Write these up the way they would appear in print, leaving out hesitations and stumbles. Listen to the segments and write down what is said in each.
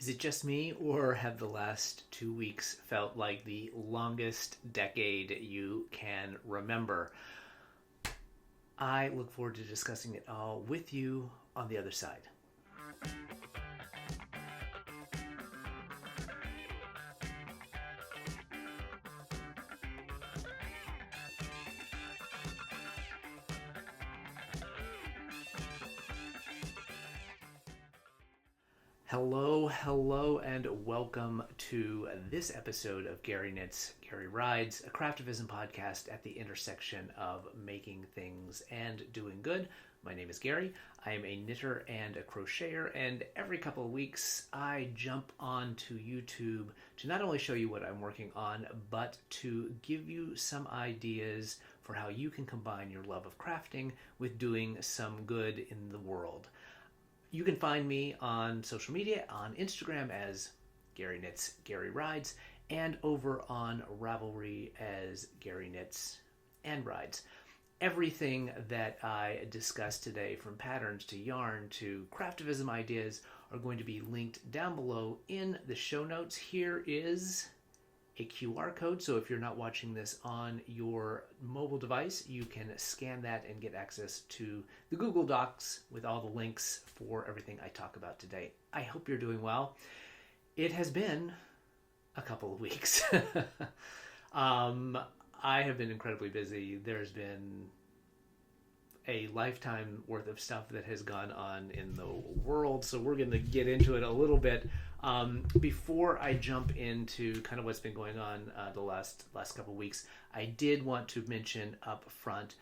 Is it just me, or have the last 2 weeks felt like the longest decade you can remember? I look forward to discussing it all with you on the other side. Hello, and welcome to this episode of Gary Knits, Gary Rides, a Craftivism podcast at the intersection of making things and doing good. My name is Gary. I am a knitter and a crocheter, and every couple of weeks I jump onto YouTube to not only show you what I'm working on, but to give you some ideas for how you can combine your love of crafting with doing some good in the world. You can find me on social media, on Instagram as Gary Knits, Gary Rides, and over on Ravelry as Gary Knits and Rides. Everything that I discussed today, from patterns to yarn to craftivism ideas, are going to be linked down below in the show notes. Here is a QR code, so if you're not watching this on your mobile device, you can scan that and get access to the Google Docs with all the links for everything I talk about today. I hope you're doing well. It has been a couple of weeks. I have been incredibly busy. There's been a lifetime worth of stuff that has gone on in the world, so we're going to get into it a little bit. Before I jump into kind of what's been going on the last couple of weeks, I did want to mention up front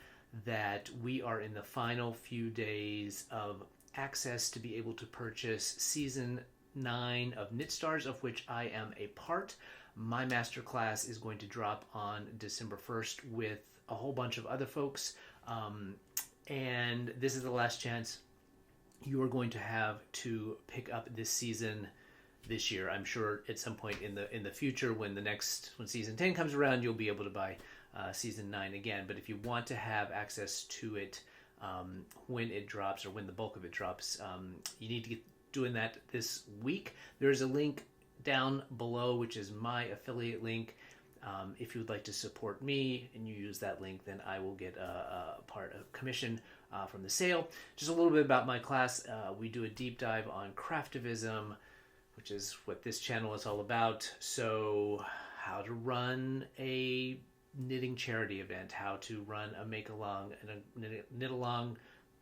that we are in the final few days of access to be able to purchase Season 9 of KnitStars, of which I am a part. My masterclass is going to drop on December 1st with a whole bunch of other folks, and this is the last chance you are going to have to pick up this season this year. I'm sure at some point in the future, when season 10 comes around, you'll be able to buy season 9 again. But if you want to have access to it when it drops, or when the bulk of it drops, you need to get doing that this week. There's a link down below, which is my affiliate link. If you would like to support me and you use that link, then I will get a commission from the sale. Just a little bit about my class. We do a deep dive on craftivism, which is what this channel is all about. So how to run a knitting charity event, how to run a make along and a knit along,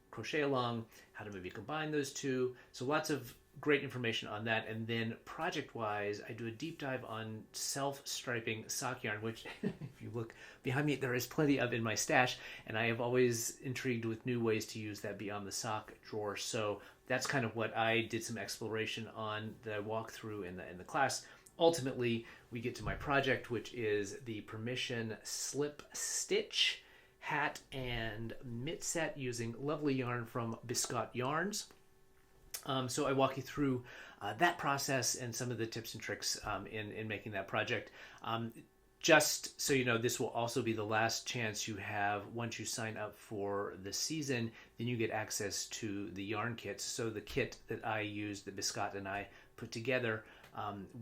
crochet along, how to maybe combine those two. So lots of great information on that. And then project wise, I do a deep dive on self-striping sock yarn, which if you look behind me, there is plenty of in my stash, and I have always intrigued with new ways to use that beyond the sock drawer. So that's kind of what I did some exploration on that I walk through in the class. Ultimately, we get to my project, which is the permission slip stitch hat and mitt set using lovely yarn from Biscotte Yarns. So I walk you through that process and some of the tips and tricks in making that project. Just so you know, this will also be the last chance you have once you sign up for the season. Then you get access to the yarn kits. So the kit that I use, that Biscotte and I put together,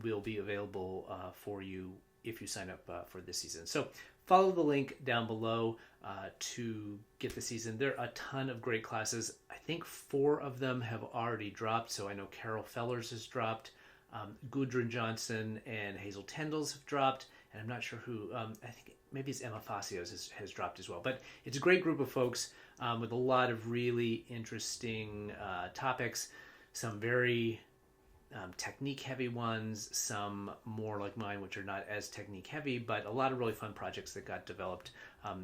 will be available for you if you sign up for this season. So follow the link down below to get the season. There are a ton of great classes. I think 4 of them have already dropped. So I know Carol Fellers has dropped, Gudrun Johnson and Hazel Tendles have dropped, and I'm not sure who, I think maybe it's Emma Facios has dropped as well. But it's a great group of folks with a lot of really interesting topics, some very technique heavy ones, some more like mine, which are not as technique heavy, but a lot of really fun projects that got developed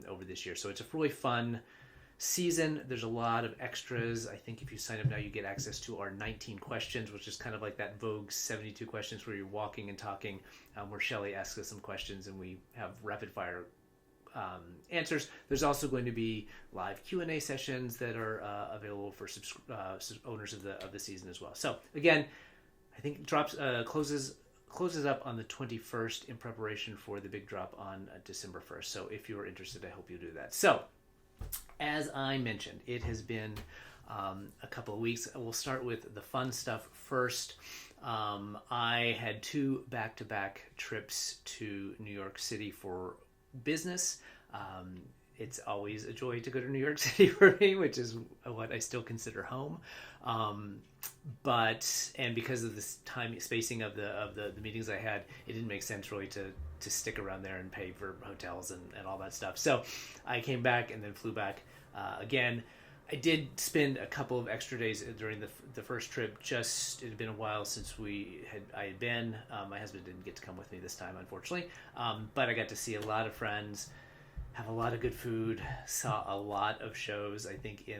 over this year. So it's a really fun season. There's a lot of extras. I think if you sign up now, you get access to our 19 questions, which is kind of like that Vogue 72 questions where you're walking and talking, where Shelley asks us some questions and we have rapid fire answers. There's also going to be live Q&A sessions that are available for owners of the season as well. So again, I think it closes up on the 21st in preparation for the big drop on December 1st. So if you're interested, I hope you do that. So as I mentioned, it has been a couple of weeks. We'll start with the fun stuff first. I had 2 back-to-back trips to New York City for business. It's always a joy to go to New York City for me, which is what I still consider home. And because of this time spacing of the meetings I had, it didn't make sense really to stick around there and pay for hotels and all that stuff. So I came back and then flew back again. I did spend a couple of extra days during the first trip. It had been a while since I had been. My husband didn't get to come with me this time, unfortunately. But I got to see a lot of friends, have a lot of good food, saw a lot of shows. I think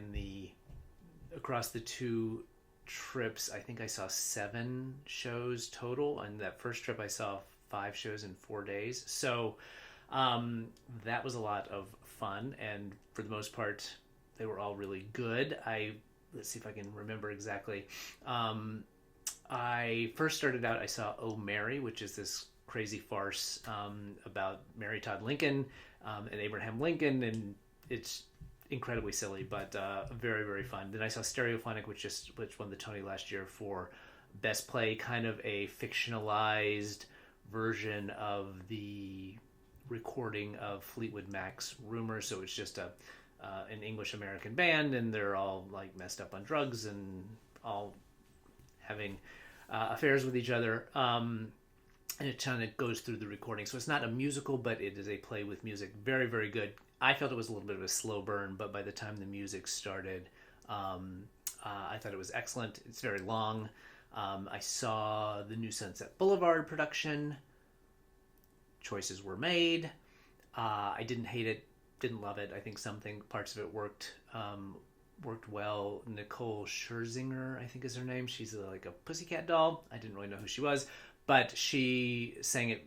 across the 2 trips, I think I saw 7 shows total. And that first trip, I saw 5 shows in 4 days. So that was a lot of fun. And for the most part, they were all really good. Let's see if I can remember exactly. I first started out, I saw Oh Mary, which is this crazy farce about Mary Todd Lincoln and Abraham Lincoln, and it's incredibly silly, but very, very fun. Then I saw Stereophonic, which won the Tony last year for Best Play, kind of a fictionalized version of the recording of Fleetwood Mac's Rumors. So it's just an English-American band, and they're all like messed up on drugs and all having affairs with each other. And it kind of goes through the recording. So it's not a musical, but it is a play with music. Very, very good. I felt it was a little bit of a slow burn, but by the time the music started, I thought it was excellent. It's very long. I saw the new Sunset Boulevard production. Choices were made. I didn't hate it, didn't love it. I think parts of it worked well. Nicole Scherzinger, I think is her name. She's like a pussycat doll. I didn't really know who she was, but she sang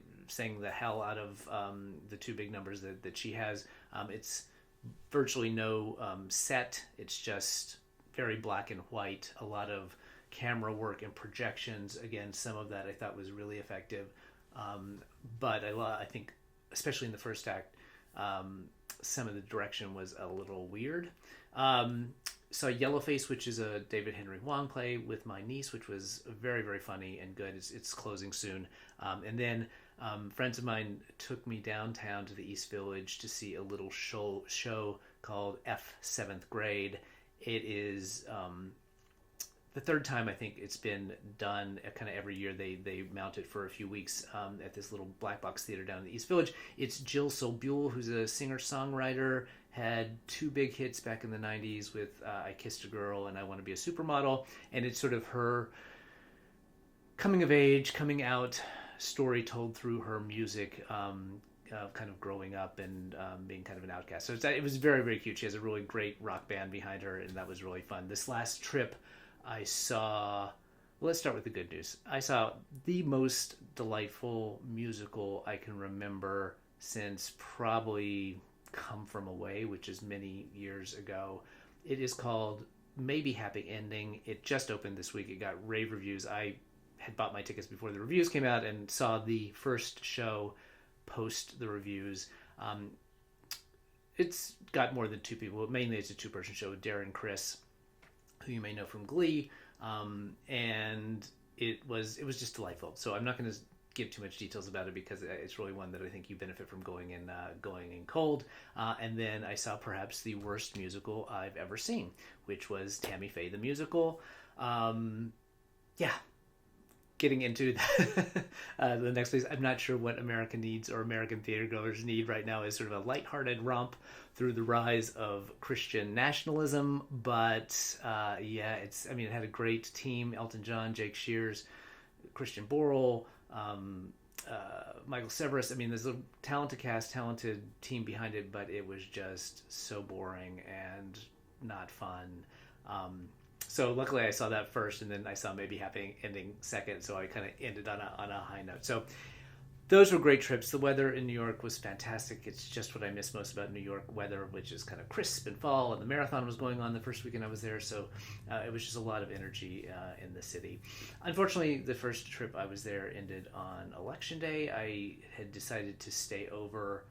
the hell out of the 2 big numbers that she has. It's virtually no set. It's just very black and white. A lot of camera work and projections. Again, some of that I thought was really effective. But I think, especially in the first act, some of the direction was a little weird. Saw Yellowface, which is a David Henry Hwang play with my niece, which was very, very funny and good. It's closing soon. And then friends of mine took me downtown to the East Village to see a little show called F 7th Grade. It is the 3rd time I think it's been done. Kind of every year they mount it for a few weeks at this little black box theater down in the East Village. It's Jill Sobule, who's a singer-songwriter, had 2 big hits back in the 90s with I Kissed a Girl and I Want to Be a Supermodel, and it's sort of her coming of age, coming out story told through her music, kind of growing up and being kind of an outcast. So it was very, very cute. She has a really great rock band behind her, and that was really fun. This last trip I saw, let's start with the good news. I saw the most delightful musical I can remember since probably Come From Away, which is many years ago. It is called Maybe Happy Ending. It just opened this week. It got rave reviews. I had bought my tickets before the reviews came out and saw the first show post the reviews. It's got more than 2 people. Mainly it's a 2-person show with Darren Criss, who you may know from Glee, and it was just delightful. So I'm not going to give too much details about it because it's really one that I think you benefit from going in cold. And then I saw perhaps the worst musical I've ever seen, which was Tammy Faye the Musical. Getting into the next place, I'm not sure what America needs or American theater goers need right now is sort of a lighthearted romp through the rise of Christian nationalism. But it had a great team: Elton John, Jake Shears, Christian Borle, Michael Severus. I mean, there's a talented cast, talented team behind it, but it was just so boring and not fun. So luckily I saw that first, and then I saw Maybe Happy Ending second, so I kind of ended on a high note. So those were great trips. The weather in New York was fantastic. It's just what I miss most about New York weather, which is kind of crisp and fall, and the marathon was going on the first weekend I was there, so it was just a lot of energy in the city. Unfortunately, the first trip I was there ended on Election Day. I had decided to stay over.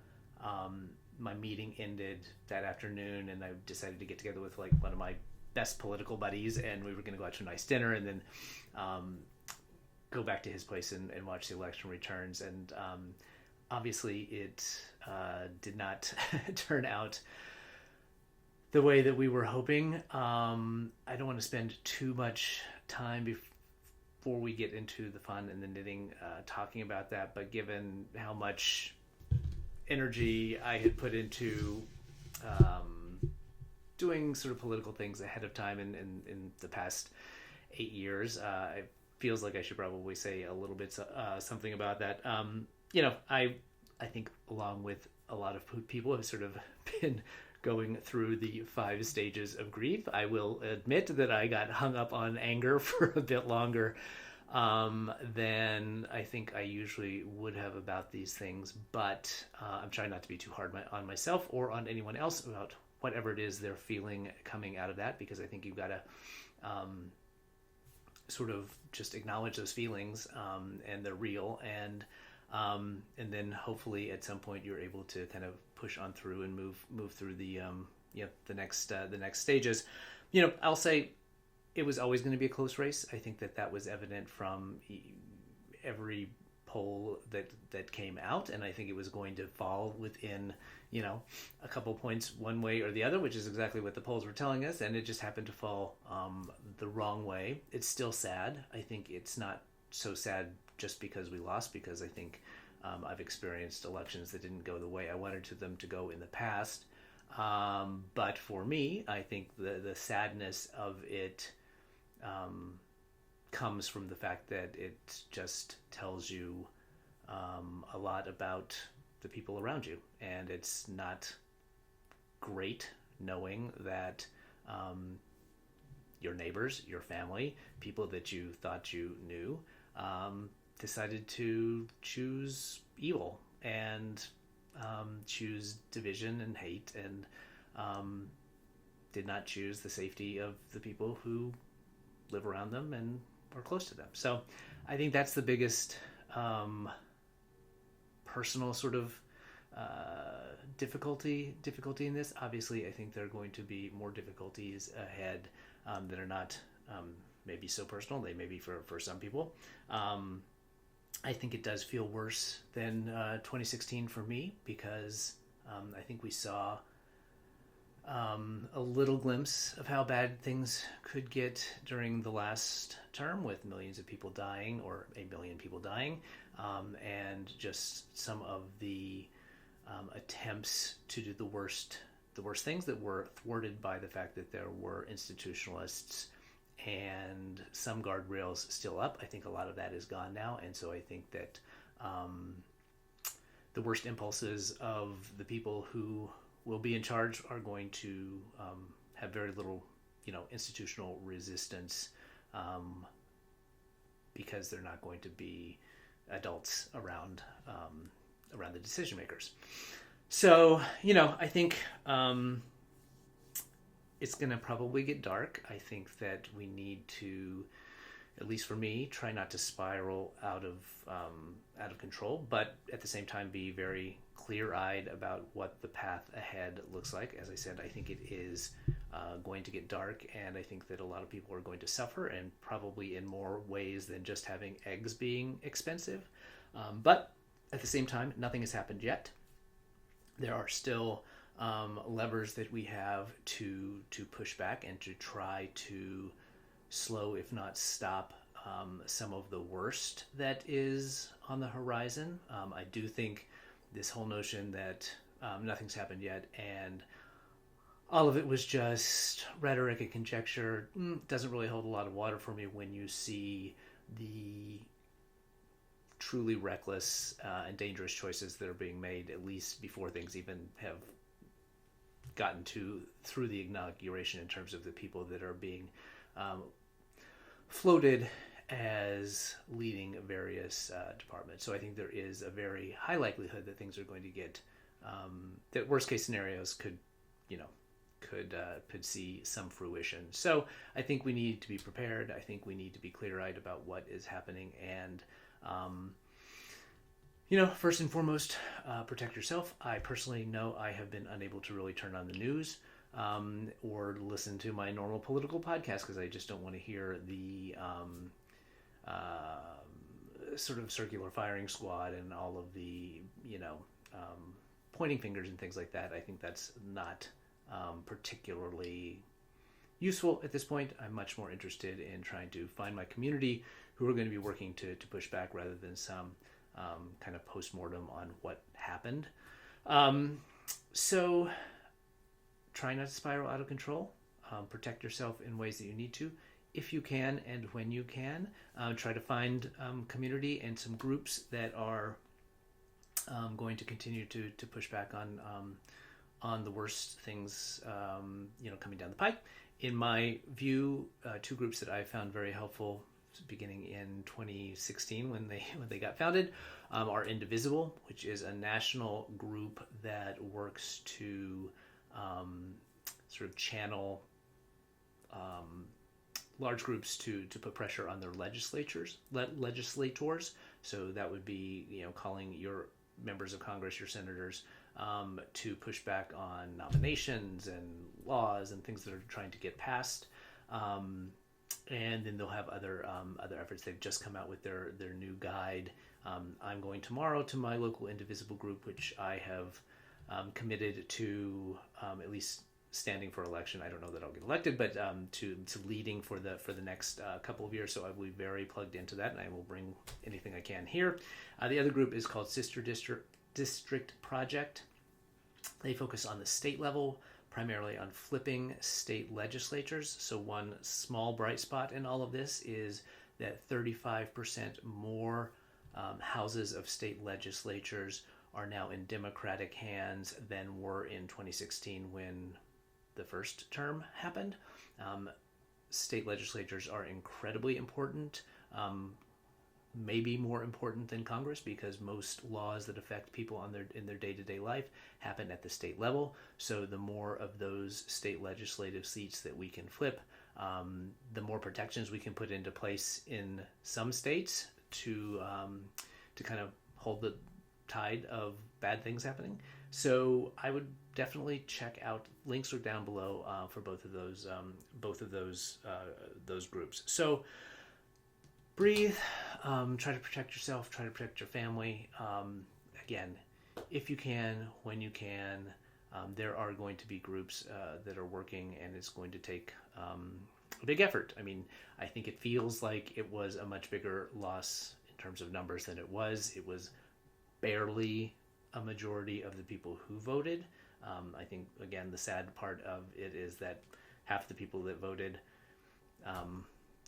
My meeting ended that afternoon, and I decided to get together with one of my best political buddies, and we were going to go out to a nice dinner and then go back to his place and watch the election returns. And obviously it did not turn out the way that we were hoping. I don't want to spend too much time before we get into the fun and the knitting talking about that, but given how much energy I had put into doing sort of political things ahead of time in the past 8 years, it feels like I should probably say a little bit something about that. I think along with a lot of people have sort of been going through the 5 stages of grief. I will admit that I got hung up on anger for a bit longer than I think I usually would have about these things, but I'm trying not to be too hard on myself or on anyone else about whatever it is they're feeling coming out of that, because I think you've got to sort of just acknowledge those feelings, and they're real, and then hopefully at some point you're able to kind of push on through and move through the next stages. I'll say it was always going to be a close race. I think that was evident from every poll that came out, and I think it was going to fall within a couple points one way or the other, which is exactly what the polls were telling us, and it just happened to fall the wrong way. It's still sad. I think it's not so sad just because we lost, because I think I've experienced elections that didn't go the way I wanted them to go in the past. But for me, I think the sadness of it comes from the fact that it just tells you a lot about the people around you. And it's not great knowing that your neighbors, your family, people that you thought you knew, decided to choose evil and choose division and hate, and did not choose the safety of the people who live around them and are close to them. So I think that's the biggest personal sort of difficulty in this. Obviously, I think there are going to be more difficulties ahead that are not maybe so personal. They may be for some people. I think it does feel worse than 2016 for me, because I think we saw a little glimpse of how bad things could get during the last term, with millions of people dying, or 1 million people dying, and just some of the attempts to do the worst things that were thwarted by the fact that there were institutionalists and some guardrails still up. I think a lot of that is gone now, and so I think that the worst impulses of the people who will be in charge are going to have very little, institutional resistance, because they're not going to be adults around the decision makers. So, I think it's going to probably get dark. I think that we need to, at least for me, try not to spiral out of control, but at the same time be very clear-eyed about what the path ahead looks like. As I said, I think it is going to get dark, and I think that a lot of people are going to suffer, and probably in more ways than just having eggs being expensive. But at the same time, nothing has happened yet. There are still levers that we have to push back and to try to slow, if not stop, some of the worst that is on the horizon. I do think this whole notion that nothing's happened yet and all of it was just rhetoric and conjecture doesn't really hold a lot of water for me when you see the truly reckless and dangerous choices that are being made, at least before things even have gotten through the inauguration, in terms of the people that are being floated as leading various departments. So I think there is a very high likelihood that things are going to get, that worst case scenarios could see some fruition. So I think we need to be prepared. I think we need to be clear-eyed about what is happening, and first and foremost, protect yourself. I personally know I have been unable to really turn on the news or listen to my normal political podcast because I just don't want to hear the sort of circular firing squad and all of the, pointing fingers and things like that. I think that's not particularly useful at this point. I'm much more interested in trying to find my community who are going to be working to push back rather than some kind of post-mortem on what happened. So try not to spiral out of control. Protect yourself in ways that you need to, if you can and when you can. Try to find community and some groups that are going to continue to push back on the worst things coming down the pike. In my view, two groups that I found very helpful beginning in 2016 when they got founded are Indivisible, which is a national group that works to sort of channel large groups to put pressure on their legislators. So that would be calling your members of Congress, your senators, to push back on nominations and laws and things that are trying to get passed. And then they'll have other efforts. They've just come out with their new guide. I'm going tomorrow to my local Indivisible group, which I have committed to at least standing for election. I don't know that I'll get elected, but to leading for the next couple of years. So I will be very plugged into that, and I will bring anything I can here. The other group is called Sister District Project. They focus on the state level, primarily on flipping state legislatures. So one small bright spot in all of this is that 35% more houses of state legislatures are now in Democratic hands than were in 2016 when the first term happened. State legislatures are incredibly important, maybe more important than Congress, because most laws that affect people in their day-to-day life happen at the state level. So the more of those state legislative seats that we can flip, the more protections we can put into place in some states to kind of hold the tide of bad things happening. So I would definitely check out. Links are down below for both of those groups. So breathe. Try to protect yourself. Try to protect your family. Again, if you can, when you can. There are going to be groups that are working, and it's going to take a big effort. I mean, I think it feels like it was a much bigger loss in terms of numbers than it was. It was barely a majority of the people who voted. I think, again, the sad part of it is that half the people that voted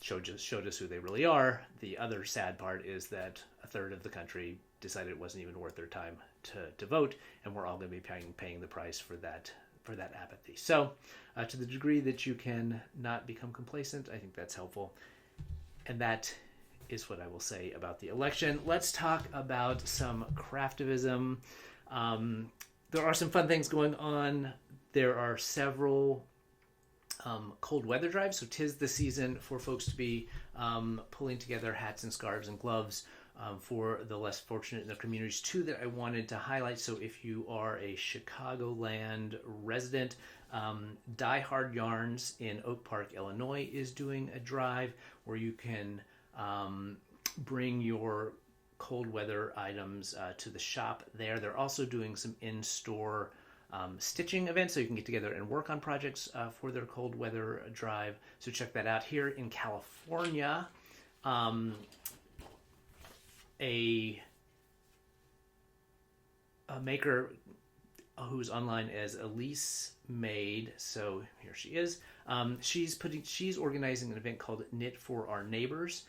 showed us who they really are. The other sad part is that a third of the country decided it wasn't even worth their time to vote, and we're all going to be paying the price for that apathy. So to the degree that you can not become complacent, I think that's helpful. And that is what I will say about the election. Let's talk about some craftivism. There are some fun things going on. There are several cold weather drives, so 'tis the season for folks to be pulling together hats and scarves and gloves for the less fortunate in their communities. Two that I wanted to highlight. So if you are a Chicagoland resident, Die Hard Yarns in Oak Park, Illinois is doing a drive where you can bring your cold weather items to the shop there. They're also doing some in-store stitching events, so you can get together and work on projects for their cold weather drive. So check that out. Here in California, a maker who's online as Elise Made, so here she is. She's organizing an event called Knit for Our Neighbors.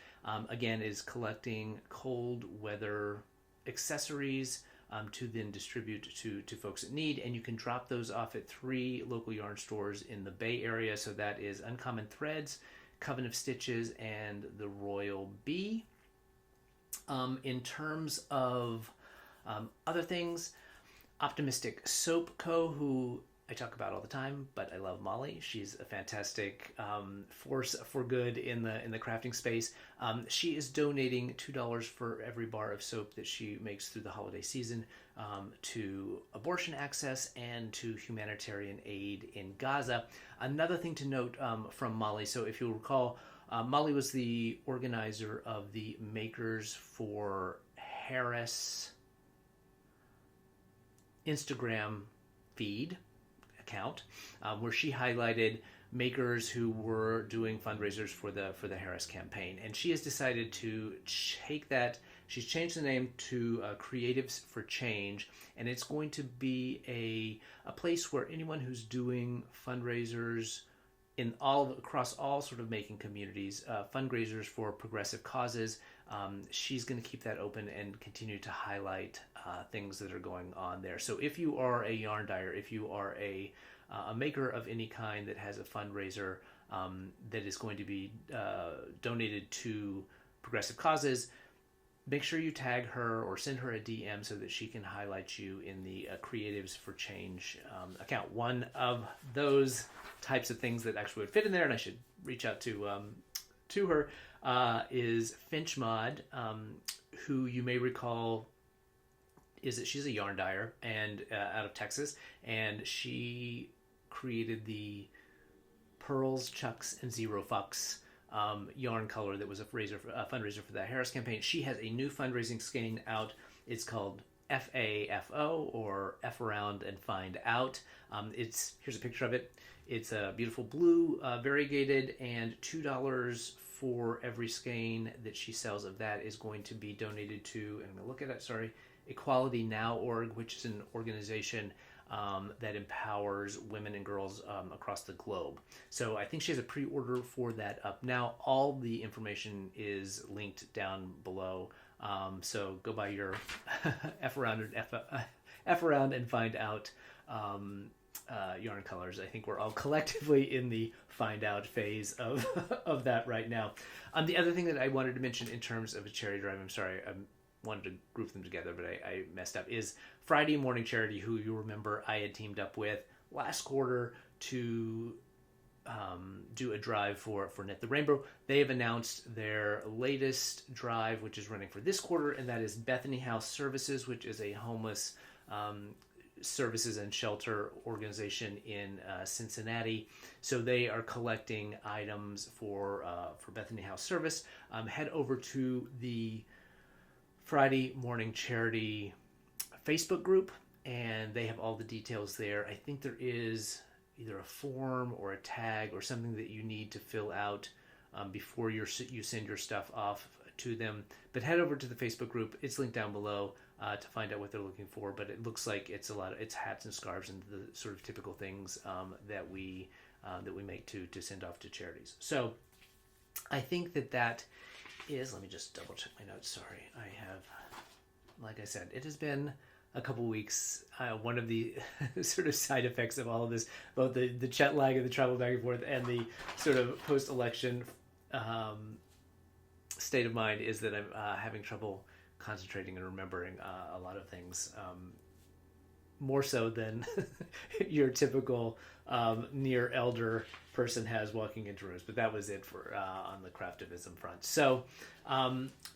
Again, is collecting cold weather accessories to then distribute to folks in need, and you can drop those off at 3 local yarn stores in the Bay Area. So that is Uncommon Threads, Coven of Stitches, and the Royal Bee. In terms of other things, Optimistic Soap Co., who I talk about all the time, but I love Molly. She's a fantastic force for good in the crafting space. She is donating $2 for every bar of soap that she makes through the holiday season to abortion access and to humanitarian aid in Gaza. Another thing to note from Molly, so if you'll recall, Molly was the organizer of the Makers for Harris Instagram feed account, where she highlighted makers who were doing fundraisers for the Harris campaign, and she has decided to take that. She's changed the name to Creatives for Change, and it's going to be a place where anyone who's doing fundraisers in across all sort of making communities, fundraisers for progressive causes. She's going to keep that open and continue to highlight things that are going on there. So if you are a yarn dyer, if you are a maker of any kind that has a fundraiser that is going to be donated to progressive causes, make sure you tag her or send her a DM so that she can highlight you in the Creatives for Change account. One of those types of things that actually would fit in there, and I should reach out to her, is Finch Mod, who you may recall she's a yarn dyer and out of Texas, and she created the Pearls, Chucks, and Zero Fucks yarn color that was a fundraiser for the Harris campaign. She has a new fundraising skein out. It's called FAFO, or F Around and Find Out. Here's a picture of it. It's a beautiful blue, variegated, and $2 for every skein that she sells of that is going to be donated to, and I'm going to look at it, sorry, Equality Now org, which is an organization that empowers women and girls across the globe. So I think she has a pre-order for that up now. All the information is linked down below. So go buy your F around and find out yarn colors. I think we're all collectively in the find out phase of of that right now. The other thing that I wanted to mention in terms of a charity drive, I'm sorry, I wanted to group them together, but I messed up, is Friday Morning Charity, who you remember I had teamed up with last quarter to do a drive for Knit the Rainbow. They have announced their latest drive, which is running for this quarter, and that is Bethany House Services, which is a homeless services and shelter organization in Cincinnati. So they are collecting items for Bethany House Service. Head over to the Friday Morning Charity Facebook group, and they have all the details there. I think there is either a form or a tag or something that you need to fill out before you send your stuff off to them. But head over to the Facebook group. It's linked down below to find out what they're looking for. But it looks like it's it's hats and scarves and the sort of typical things that we make to send off to charities. So I think that is, let me just double check my notes. Sorry, I have, like I said, it has been a couple weeks. One of the sort of side effects of all of this, both the jet lag and the travel back and forth and the sort of post-election state of mind, is that I'm having trouble concentrating and remembering a lot of things, more so than your typical near elder person has walking into rooms. But that was it for on the Craftivism front. So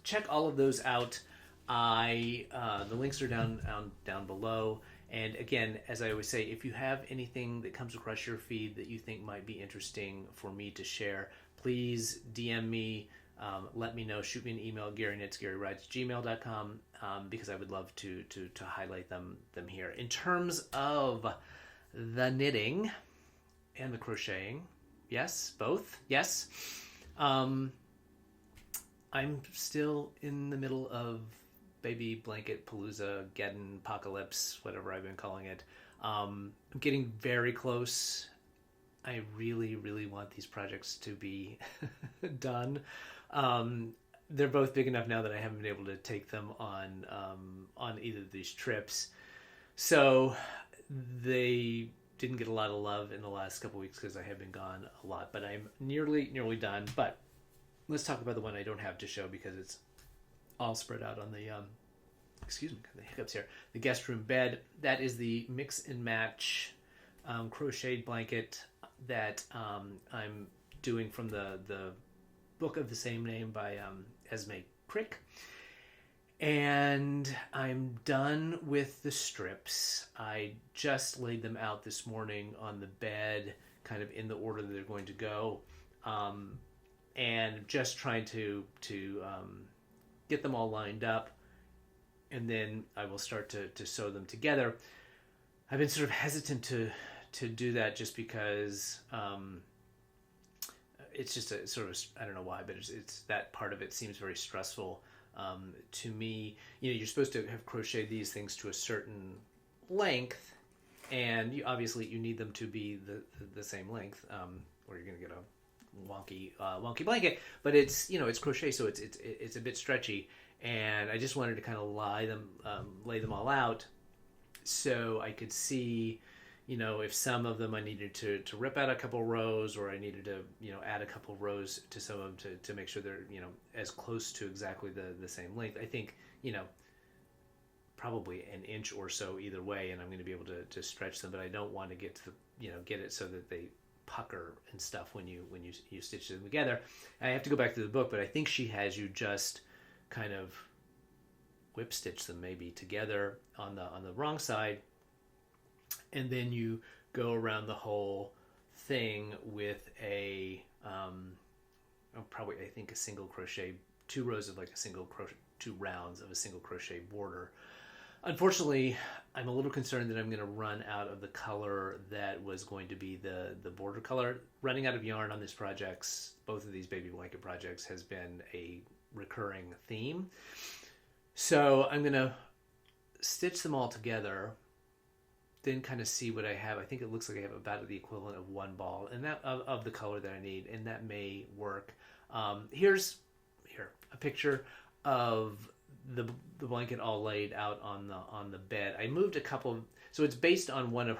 check all of those out. The links are down below. And again, as I always say, if you have anything that comes across your feed that you think might be interesting for me to share, please DM me. Let me know. Shoot me an email, GaryKnitsGaryWrites@gmail.com, because I would love to highlight them here. In terms of the knitting and the crocheting, yes, both, yes. I'm still in the middle of Baby Blanket Palooza, Geddon, Apocalypse, whatever I've been calling it. I'm getting very close. I really, really want these projects to be done. They're both big enough now that I haven't been able to take them on either of these trips. So they didn't get a lot of love in the last couple weeks because I have been gone a lot, but I'm nearly done. But let's talk about the one I don't have to show because it's all spread out on the, excuse me, the hiccups here, the guest room bed. That is the Mix and Match crocheted blanket that I'm doing from the book of the same name by Esme Crick. And I'm done with the strips. I just laid them out this morning on the bed, kind of in the order that they're going to go, and just trying to get them all lined up, and then I will start to sew them together. I've been sort of hesitant to do that just because it's just a sort of, I don't know why, but it's that part of it seems very stressful to me. You know, you're supposed to have crocheted these things to a certain length, and obviously you need them to be the same length, or you're going to get a wonky blanket. But it's, you know, it's crochet, so it's a bit stretchy, and I just wanted to kind of lay them all out so I could see, you know, if some of them I needed to rip out a couple rows, or I needed to, you know, add a couple rows to some of them to make sure they're, you know, as close to exactly the same length. I think, you know, probably an inch or so either way, and I'm going to be able to stretch them, but I don't want to get to the, you know, get it so that they pucker and stuff when you stitch them together. And I have to go back to the book, but I think she has you just kind of whip stitch them maybe together on the wrong side, and then you go around the whole thing with a probably, I think, a single crochet, 2 rows of like a single crochet, 2 rounds of a single crochet border. Unfortunately, I'm a little concerned that I'm going to run out of the color that was going to be the border color. Running out of yarn on these projects, both of these baby blanket projects, has been a recurring theme. So I'm going to stitch them all together, then kind of see what I have. I think it looks like I have about the equivalent of 1 ball, and that of the color that I need, and that may work. Here's a picture of the blanket all laid out on the bed. I moved a couple, so it's based on one of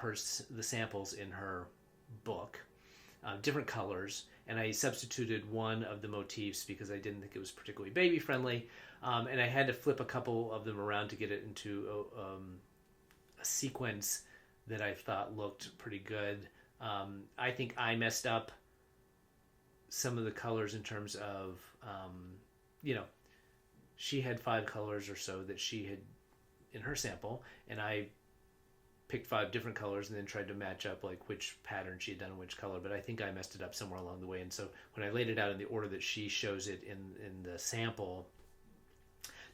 the samples in her book, different colors, and I substituted one of the motifs because I didn't think it was particularly baby friendly, and I had to flip a couple of them around to get it into a sequence that I thought looked pretty good. I think I messed up some of the colors in terms of, you know, she had 5 colors or so that she had in her sample, and I picked 5 different colors and then tried to match up like which pattern she had done in which color, but I think I messed it up somewhere along the way. And so when I laid it out in the order that she shows it in the sample,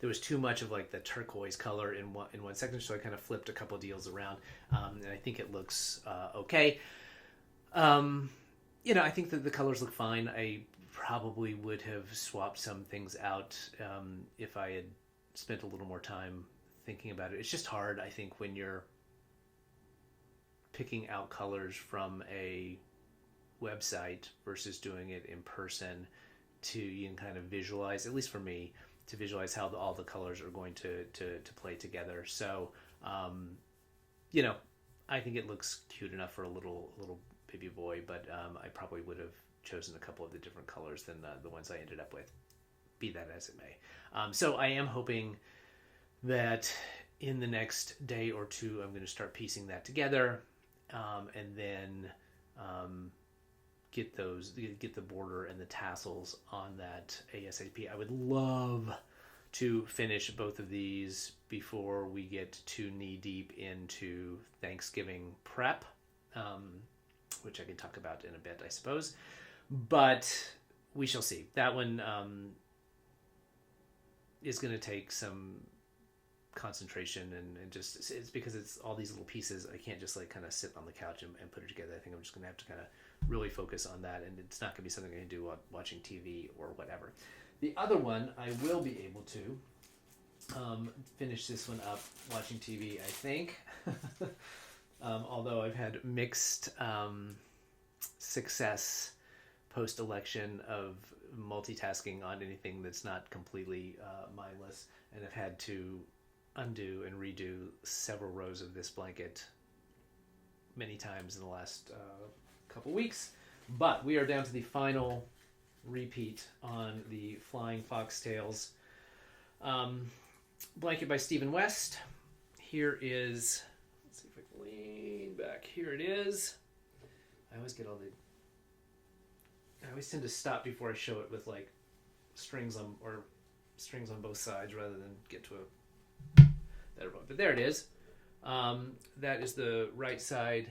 there was too much of like the turquoise color in one section, so I kind of flipped a couple of deals around, and I think it looks okay. You know, I think that the colors look fine. I probably would have swapped some things out if I had spent a little more time thinking about it. It's just hard, I think, when you're picking out colors from a website versus doing it in person, to, you can kind of visualize, at least for me, to visualize how all the colors are going to play together. So, you know, I think it looks cute enough for a little baby boy, but I probably would have chosen a couple of the different colors than the ones I ended up with, be that as it may. So I am hoping that in the next day or two, I'm going to start piecing that together, and then get the border and the tassels on that ASAP. I would love to finish both of these before we get too knee deep into Thanksgiving prep, which I can talk about in a bit, I suppose. But we shall see. That one is going to take some concentration, and just, it's because it's all these little pieces. I can't just like kind of sit on the couch and put it together. I think I'm just going to have to kind of really focus on that, and it's not going to be something I can do while watching TV or whatever. The other one, I will be able to finish this one up watching TV, I think. Although I've had mixed success post-election of multitasking on anything that's not completely mindless, and I've had to undo and redo several rows of this blanket many times in the last couple weeks. But we are down to the final repeat on the Flying Foxtails blanket by Stephen West. Here is, let's see if I can lean back back. Here it is. I always get I always tend to stop before I show it with like strings on both sides rather than get to a better one. But there it is. That is the right side,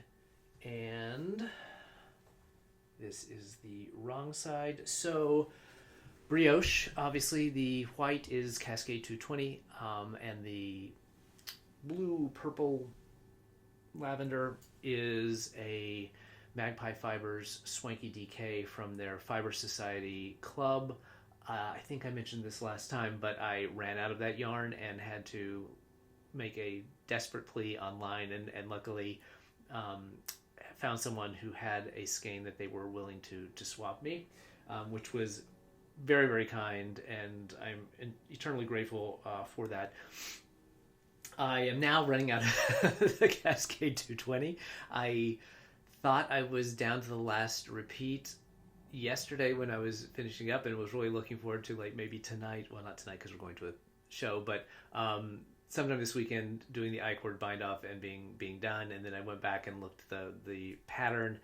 and this is the wrong side. So brioche, obviously the white is Cascade 220, and the blue, purple, lavender is a Magpie Fibers Swanky DK from their Fiber Society Club. I think I mentioned this last time, but I ran out of that yarn and had to make a desperate plea online, and luckily found someone who had a skein that they were willing to swap me, which was very, very kind, and I'm eternally grateful for that. I am now running out of the Cascade 220. I thought I was down to the last repeat yesterday when I was finishing up, and was really looking forward to like maybe tonight. Well, not tonight because we're going to a show, but sometime this weekend doing the I-cord bind off and being done. And then I went back and looked at the pattern,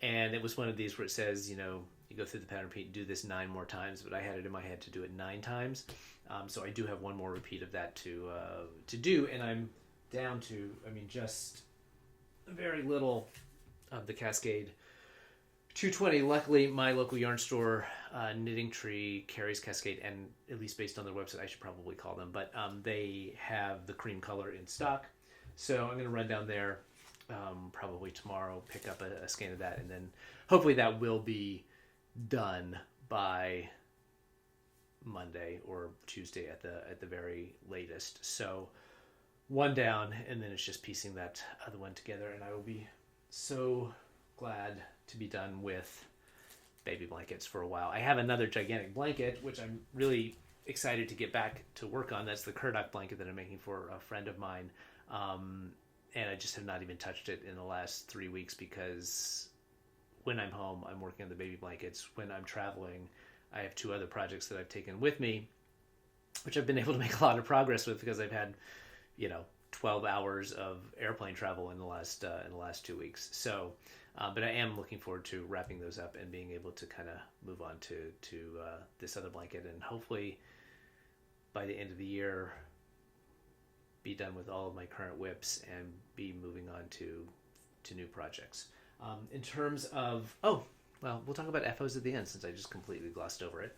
and it was one of these where it says, you know, you go through the pattern repeat, do this 9 more times, but I had it in my head to do it 9 times. So I do have one more repeat of that to do, and I'm down to, I mean, just very little of the Cascade 220. Luckily, my local yarn store, Knitting Tree, carries Cascade, and at least based on their website, I should probably call them, but they have the cream color in stock. So I'm going to run down there probably tomorrow, pick up a skein of that, and then hopefully that will be done by Monday or Tuesday at the very latest. So one down, and then it's just piecing that other one together, and I will be so glad to be done with baby blankets for a while. I have another gigantic blanket, which I'm really excited to get back to work on. That's the Kurdock blanket that I'm making for a friend of mine. And I just have not even touched it in the last 3 weeks because when I'm home, I'm working on the baby blankets. When I'm traveling, I have 2 other projects that I've taken with me, which I've been able to make a lot of progress with because I've had, 12 hours of airplane travel in the last 2 weeks. So, but I am looking forward to wrapping those up and being able to kind of move on to this other blanket, and hopefully by the end of the year be done with all of my current whips and be moving on to new projects. In terms of, we'll talk about FOs at the end since I just completely glossed over it.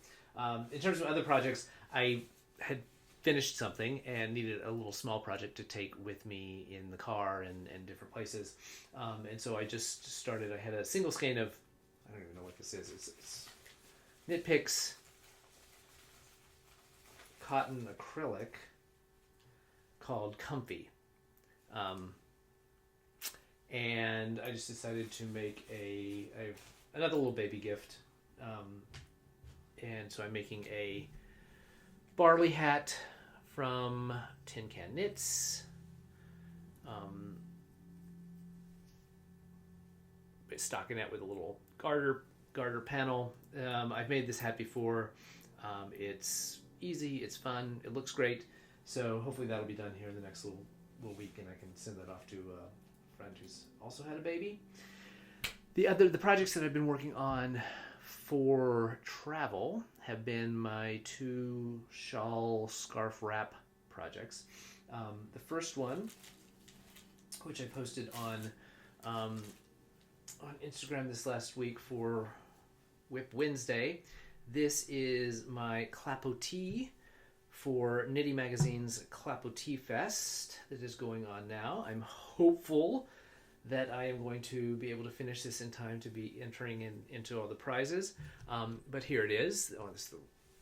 In terms of other projects, I had finished something and needed a little small project to take with me in the car and different places. And so I just started, I had a single skein of, I don't even know what this is. It's Knit Picks cotton acrylic called Comfy. And I just decided to make another little baby gift. And so I'm making a barley hat from Tin Can Knits. Stockinette with a little garter panel. I've made this hat before. It's easy, it's fun, it looks great. So hopefully that'll be done here in the next little week, and I can send that off to a friend who's also had a baby. The projects that I've been working on for travel have been my 2 shawl scarf wrap projects. The first one, which I posted on Instagram this last week for Whip Wednesday. This is my Clapotis for Knitty Magazine's Clapotis Fest that is going on now. I'm hopeful that I am going to be able to finish this in time to be entering into all the prizes. But here it is. Oh, this is the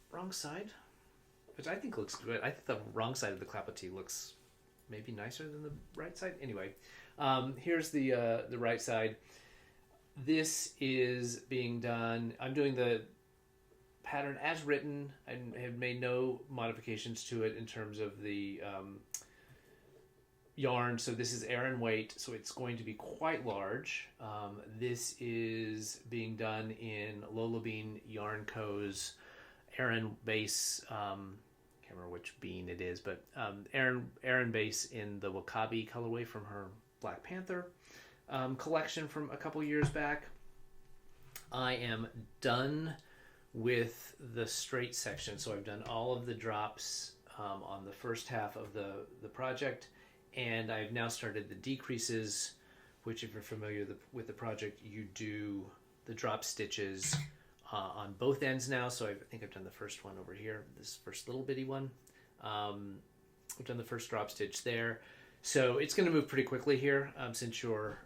wrong side, which I think looks good. I think the wrong side of the Clapotis looks maybe nicer than the right side. Anyway, here's the right side. This is being done. I'm doing the pattern as written. I have made no modifications to it in terms of the yarn. So this is Aran weight, so it's going to be quite large. This is being done in Lola Bean Yarn Co.'s Aran base. Can't remember which bean it is, but Aran base in the Wakabi colorway from her Black Panther. collection from a couple years back. I am done with the straight section, so I've done all of the drops on the first half of the project, and I've now started the decreases, which if you're familiar with the project, you do the drop stitches on both ends now. So I think I've done the first one over here, this first little bitty one. I've done the first drop stitch there. So it's going to move pretty quickly here since you're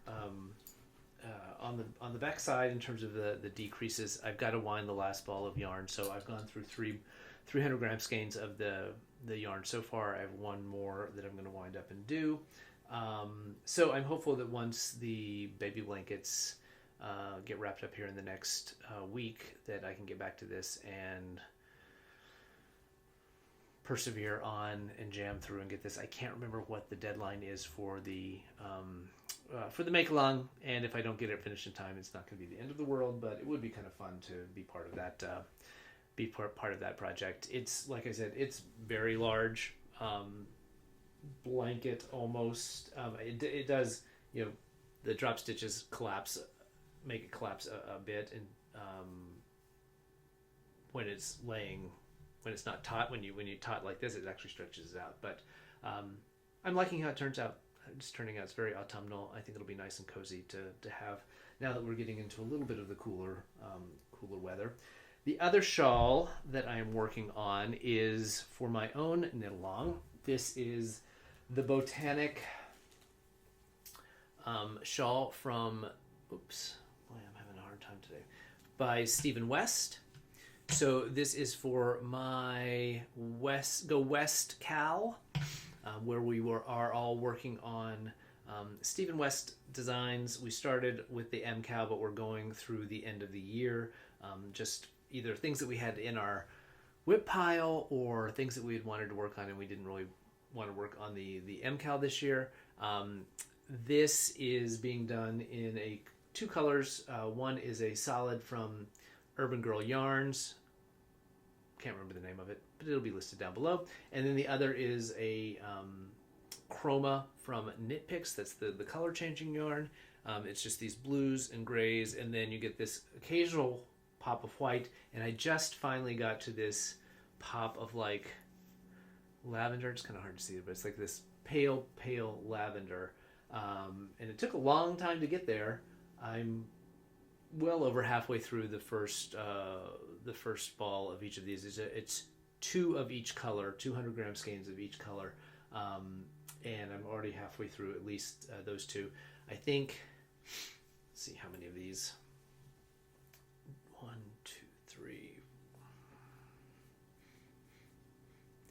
on the back side in terms of the decreases. I've got to wind the last ball of yarn, so I've gone through 300 gram skeins of the yarn so far. I have one more that I'm going to wind up and do. So I'm hopeful that once the baby blankets get wrapped up here in the next week, that I can get back to this and persevere on and jam through and get this. I can't remember what the deadline is for the make along, and if I don't get it finished in time, it's not going to be the end of the world, but it would be kind of fun to be part of that part of that project. It's, like I said, it's very large, blanket almost. It does, the drop stitches make it collapse a bit, and when it's not taut, when you taut like this, it actually stretches out. But I'm liking how it turns out. It's turning out, it's very autumnal. I think it'll be nice and cozy to have now that we're getting into a little bit of the cooler weather. The other shawl that I am working on is for my own knit along. This is the Botanic shawl from, boy, I'm having a hard time today, by Stephen West. So this is for my West KAL, where we are all working on Stephen West designs. We started with the MKAL, but we're going through the end of the year, just either things that we had in our whip pile or things that we had wanted to work on and we didn't really want to work on the MKAL this year. This is being done in two colors. One is a solid from Urban Girl Yarns. Can't remember the name of it, but it'll be listed down below. And then the other is a chroma from Knit Picks. That's the color changing yarn. It's just these blues and grays, and then you get this occasional pop of white. And I just finally got to this pop of like lavender. It's kind of hard to see it, but it's like this pale lavender. And it took a long time to get there. I'm well over halfway through the first ball of each of these. It's two of each color, 200 gram skeins of each color, and I'm already halfway through at least those two. I think, let's see how many of these. 1, 2, 3.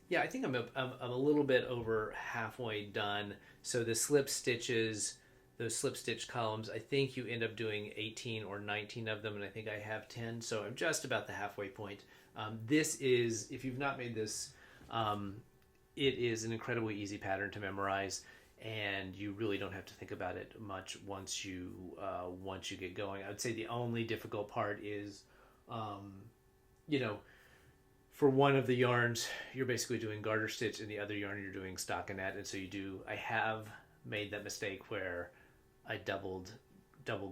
Yeah, I think I'm a little bit over halfway done. So the slip stitches, those slip stitch columns, I think you end up doing 18 or 19 of them, and I think I have 10, so I'm just about the halfway point. This is, if you've not made this, it is an incredibly easy pattern to memorize, and you really don't have to think about it much once you get going. I would say the only difficult part is, for one of the yarns, you're basically doing garter stitch, and the other yarn you're doing stockinette, and so I have made that mistake where I double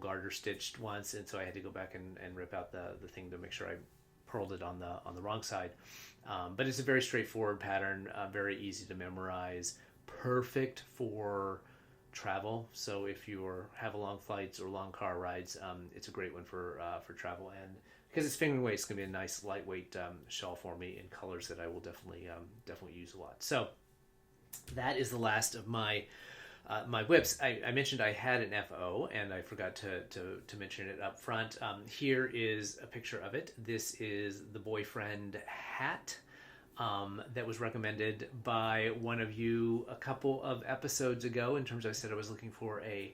garter stitched once, and so I had to go back and rip out the thing to make sure I purled it on the wrong side. But it's a very straightforward pattern, very easy to memorize, perfect for travel. So if you have long flights or long car rides, it's a great one for travel, and because it's fingering weight, it's going to be a nice lightweight shawl for me in colors that I will definitely use a lot. So that is the last of my whips. I mentioned I had an FO, and I forgot to mention it up front. Here is a picture of it. This is the boyfriend hat that was recommended by one of you a couple of episodes ago. In terms of, I said I was looking for a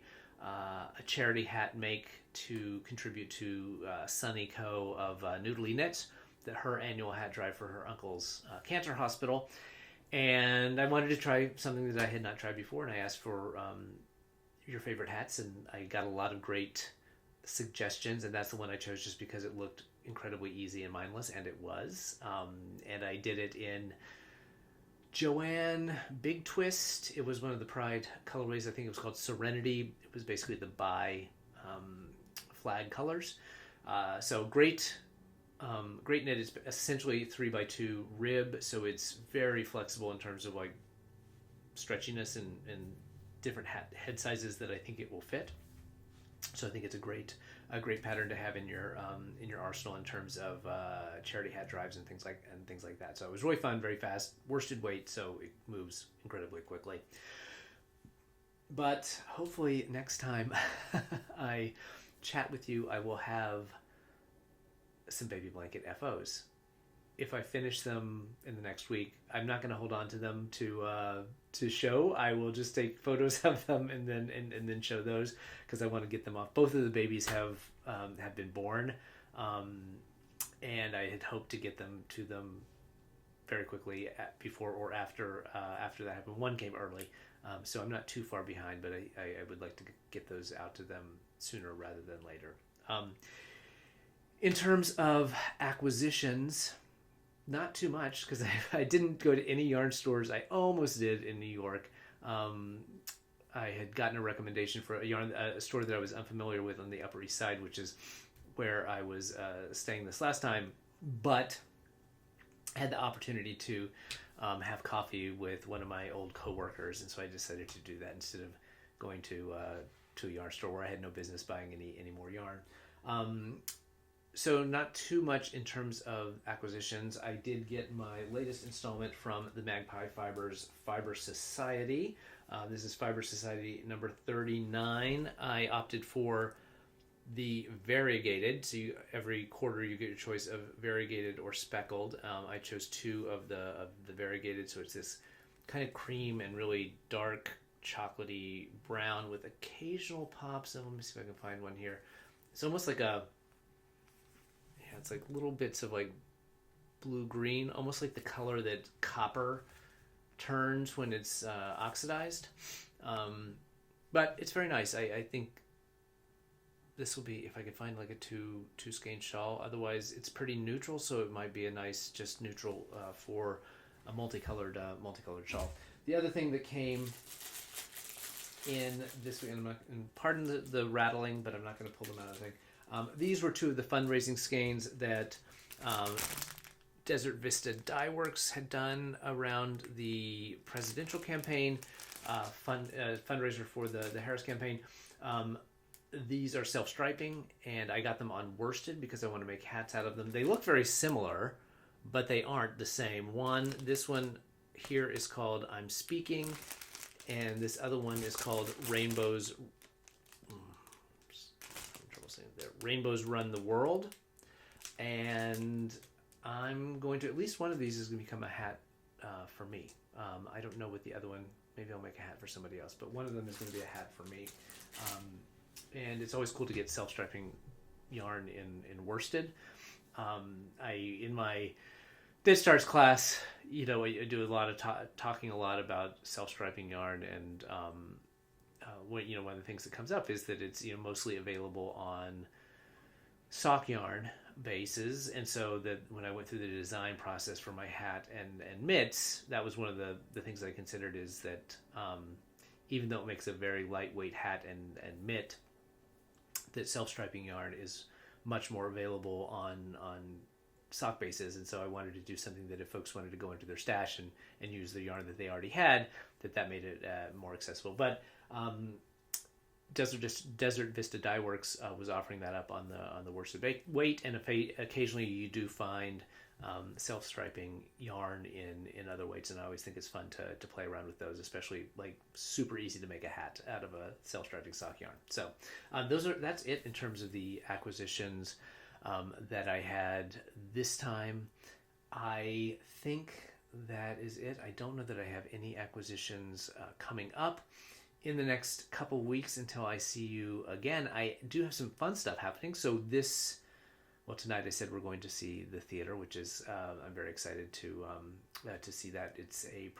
charity hat make to contribute to Sunny Co. of Noodly Knits, her annual hat drive for her uncle's cancer hospital. And I wanted to try something that I had not tried before, and I asked for your favorite hats, and I got a lot of great suggestions, and that's the one I chose just because it looked incredibly easy and mindless, and it was. And I did it in Joanna Big Twist. It was one of the Pride colorways. I think it was called Serenity. It was basically the bi flag colors. So great, great knit. It's essentially 3x2 rib, so it's very flexible in terms of like stretchiness and different head sizes that I think it will fit. So I think it's a great pattern to have in your arsenal in terms of charity hat drives and things like that. So it was really fun, very fast, worsted weight, so it moves incredibly quickly. But hopefully next time I chat with you, I will have some baby blanket FOs. If I finish them in the next week, I'm not going to hold on to them to show. I will just take photos of them and then show those, because I want to get them off. Both of the babies have been born, and I had hoped to get them to them very quickly before or after that happened. One came early, so I'm not too far behind, but I would like to get those out to them sooner rather than later. In terms of acquisitions, not too much, because I didn't go to any yarn stores. I almost did in New York. I had gotten a recommendation for a store that I was unfamiliar with on the Upper East Side, which is where I was staying this last time, but I had the opportunity to have coffee with one of my old coworkers, and so I decided to do that instead of going to a yarn store where I had no business buying any more yarn. So not too much in terms of acquisitions. I did get my latest installment from the Magpie Fibers Fiber Society. This is Fiber Society number 39. I opted for the variegated. So every quarter you get your choice of variegated or speckled. I chose two of the variegated. So it's this kind of cream and really dark chocolatey brown with occasional pops. And let me see if I can find one here. It's almost like it's like little bits of like blue-green, almost like the color that copper turns when it's oxidized. But it's very nice. I think this will be, if I could find like a two skein shawl. Otherwise, it's pretty neutral, so it might be a nice just neutral for a multicolored shawl. The other thing that came in this week, and pardon the rattling, but I'm not going to pull them out of the thing. These were two of the fundraising skeins that Desert Vista Dye Works had done around the presidential campaign, fundraiser for the Harris campaign. These are self-striping, and I got them on worsted because I want to make hats out of them. They look very similar, but they aren't the same. This one here is called I'm Speaking, and this other one is called Rainbows Run the World. And I'm going to, at least one of these is going to become a hat for me. I don't know what the other one, maybe I'll make a hat for somebody else, but one of them is going to be a hat for me. And it's always cool to get self-striping yarn in worsted. In my KnitStars class, I do a lot of talking a lot about self-striping yarn, and one of the things that comes up is that it's mostly available on sock yarn bases, and so that when I went through the design process for my hat and mitts, that was one of the things I considered, is that even though it makes a very lightweight hat and mitt, that self-striping yarn is much more available on sock bases. And so I wanted to do something that if folks wanted to go into their stash and use the yarn that they already had, that made it more accessible. But Desert Vista Dye Works was offering that up on the worsted weight, and occasionally you do find self-striping yarn in other weights, and I always think it's fun to play around with those, especially like super easy to make a hat out of a self-striping sock yarn. So that's it in terms of the acquisitions that I had this time. I think that is it. I don't know that I have any acquisitions coming up in the next couple weeks until I see you again. I do have some fun stuff happening. So tonight I said we're going to see the theater, which is I'm very excited to see that. It's a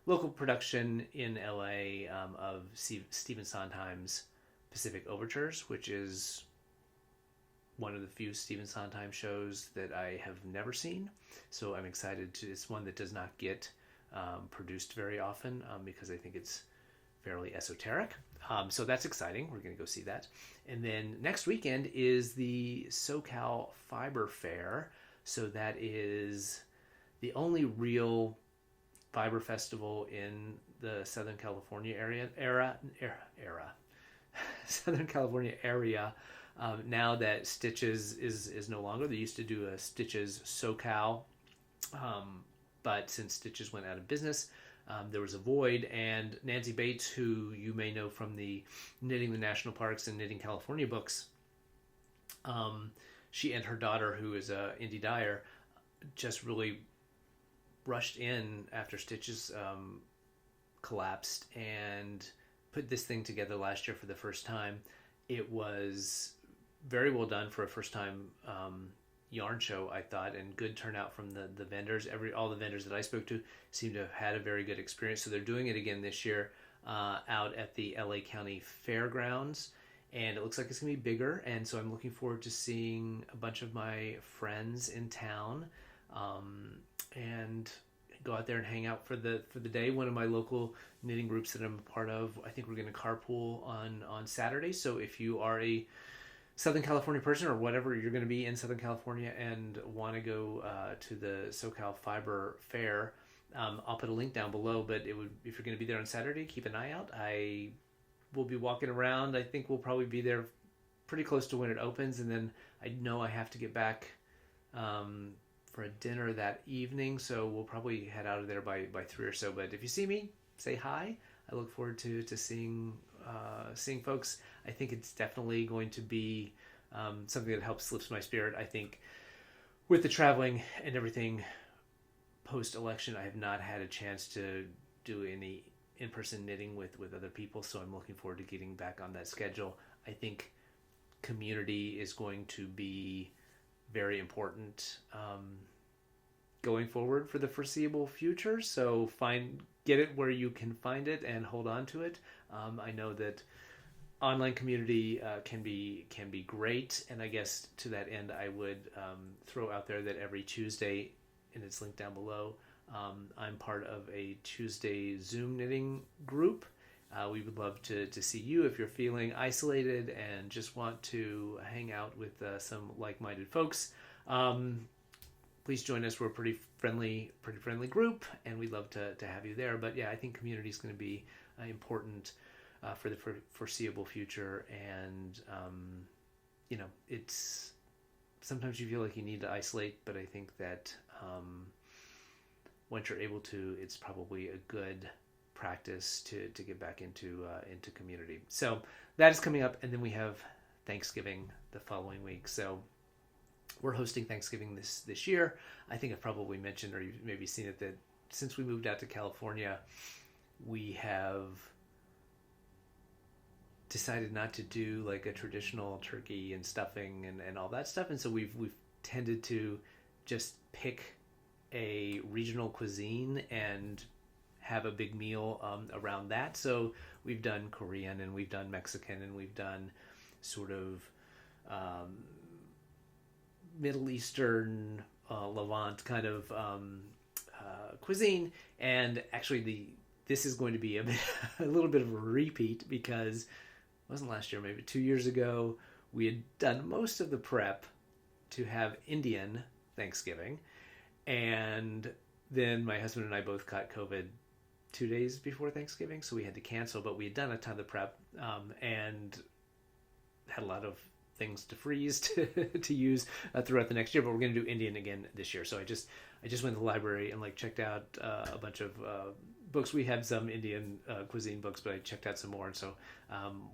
local production in LA of Stephen Sondheim's Pacific Overtures, which is one of the few Stephen Sondheim shows that I have never seen. So I'm excited it's one that does not get produced very often because I think it's fairly esoteric. So that's exciting. We're going to go see that. And then next weekend is the SoCal Fiber Fair. So that is the only real fiber festival in the Southern California Southern California area. Now that Stitches is no longer. They used to do a Stitches SoCal, but since Stitches went out of business, there was a void, and Nancy Bates, who you may know from the Knitting the National Parks and Knitting California books, she and her daughter, who is a indie dyer, just really rushed in after Stitches collapsed and put this thing together last year for the first time. It was very well done for a first time yarn show, I thought, and good turnout from the vendors. All the vendors that I spoke to seemed to have had a very good experience. So they're doing it again this year out at the LA County Fairgrounds, and it looks like it's gonna be bigger. And so I'm looking forward to seeing a bunch of my friends in town and go out there and hang out for the day. One of my local knitting groups that I'm a part of, I think we're going to carpool on Saturday. So if you are a Southern California person or whatever, you're going to be in Southern California and want to go to the SoCal Fiber Fair, I'll put a link down below. But if you're going to be there on Saturday, keep an eye out. I will be walking around. I think we'll probably be there pretty close to when it opens, and then I know I have to get back for a dinner that evening, so we'll probably head out of there by 3 or so. But if you see me, say hi. I look forward to seeing folks. I think it's definitely going to be something that helps lifts my spirit. I think with the traveling and everything post-election, I have not had a chance to do any in-person knitting with other people, so I'm looking forward to getting back on that schedule. I think community is going to be very important going forward for the foreseeable future. So get it where you can find it and hold on to it. I know that online community can be great, and I guess to that end, I would throw out there that every Tuesday, and it's linked down below, I'm part of a Tuesday Zoom knitting group. We would love to see you if you're feeling isolated and just want to hang out with some like-minded folks. Please join us. We're a pretty friendly group, and we'd love to have you there. But yeah, I think community is going to be important for the foreseeable future. And it's sometimes you feel like you need to isolate, but I think that once you're able to, it's probably a good practice to get back into community. So that is coming up, and then we have Thanksgiving the following week. So we're hosting Thanksgiving this year. I think I've probably mentioned, or you've maybe seen it, that since we moved out to California, we have decided not to do like a traditional turkey and stuffing and all that stuff, and so we've tended to just pick a regional cuisine and have a big meal around that. So we've done Korean, and we've done Mexican, and we've done sort of Middle Eastern, Levant kind of cuisine. And actually this is going to be a little bit of a repeat, because it wasn't last year, maybe 2 years ago, we had done most of the prep to have Indian Thanksgiving, and then my husband and I both caught COVID 2 days before Thanksgiving, so we had to cancel. But we had done a ton of prep and had a lot of things to freeze to use throughout the next year. But we're going to do Indian again this year. So I just went to the library and checked out a bunch of books. We had some Indian cuisine books, but I checked out some more. And so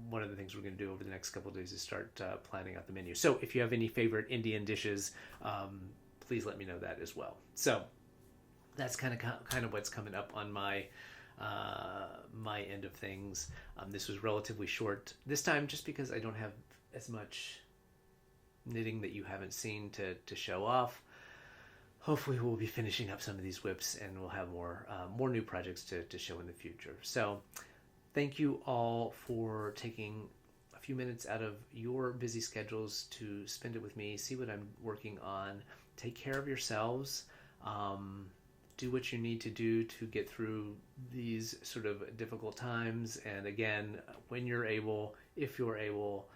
one of the things we're going to do over the next couple of days is start planning out the menu. So if you have any favorite Indian dishes, please let me know that as well. So that's kind of what's coming up on my end of things. This was relatively short this time, just because I don't have as much knitting that you haven't seen to show off. Hopefully we'll be finishing up some of these whips, and we'll have more new projects to show in the future. So thank you all for taking a few minutes out of your busy schedules to spend it with me, see what I'm working on. Take care of yourselves. do what you need to do to get through these sort of difficult times. And again, when you're able, if you're able,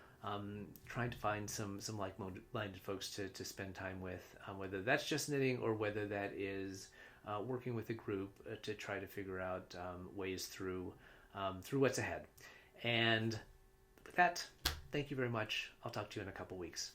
trying to find some like-minded folks to spend time with, whether that's just knitting or whether that is working with a group to try to figure out ways through what's ahead. And with that, thank you very much. I'll talk to you in a couple weeks.